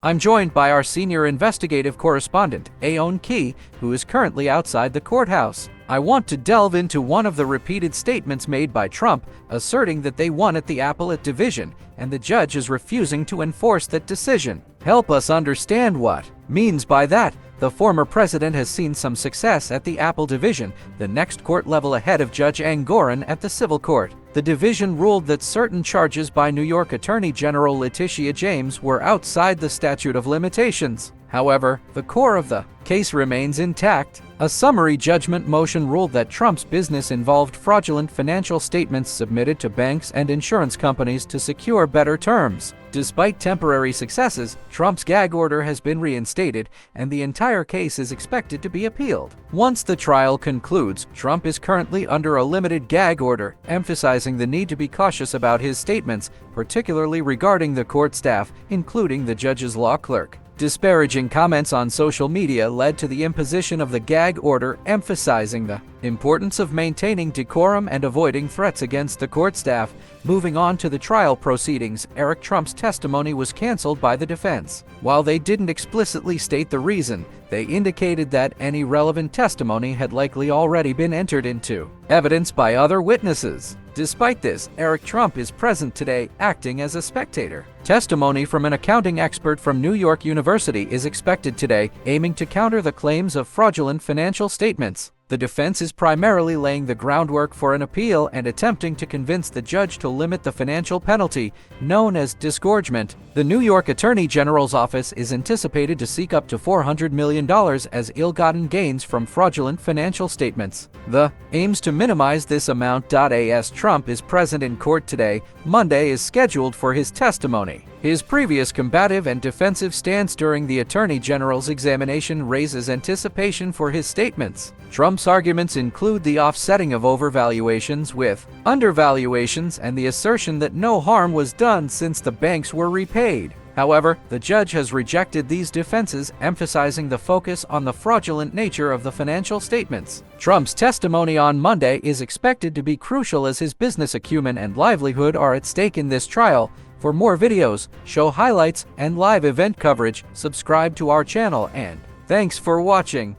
I'm joined by our senior investigative correspondent, Aaron Katersky, who is currently outside the courthouse. I want to delve into one of the repeated statements made by Trump, asserting that they won at the appellate division, and the judge is refusing to enforce that decision. Help us understand what means by that. The former president has seen some success at the appellate division, the next court level ahead of Judge Aaron at the civil court. The division ruled that certain charges by New York Attorney General Letitia James were outside the statute of limitations. However, the core of the case remains intact. A summary judgment motion ruled that Trump's business involved fraudulent financial statements submitted to banks and insurance companies to secure better terms. Despite temporary successes, Trump's gag order has been reinstated, and the entire case is expected to be appealed. Once the trial concludes, Trump is currently under a limited gag order, emphasizing the need to be cautious about his statements, particularly regarding the court staff, including the judge's law clerk. Disparaging comments on social media led to the imposition of the gag order, emphasizing the importance of maintaining decorum and avoiding threats against the court staff. Moving on to the trial proceedings, Eric Trump's testimony was canceled by the defense. While they didn't explicitly state the reason, they indicated that any relevant testimony had likely already been entered into evidence by other witnesses. Despite this, Eric Trump is present today, acting as a spectator. Testimony from an accounting expert from New York University is expected today, aiming to counter the claims of fraudulent financial statements. The defense is primarily laying the groundwork for an appeal and attempting to convince the judge to limit the financial penalty, known as disgorgement. The New York Attorney General's office is anticipated to seek up to $400 million as ill-gotten gains from fraudulent financial statements. The aims to minimize this amount. As Trump is present in court today, Monday is scheduled for his testimony. His previous combative and defensive stance during the Attorney General's examination raises anticipation for his statements. Trump's arguments include the offsetting of overvaluations with undervaluations and the assertion that no harm was done since the banks were repaid. However, the judge has rejected these defenses, emphasizing the focus on the fraudulent nature of the financial statements. Trump's testimony on Monday is expected to be crucial as his business acumen and livelihood are at stake in this trial. For more videos, show highlights, and live event coverage, subscribe to our channel, and thanks for watching.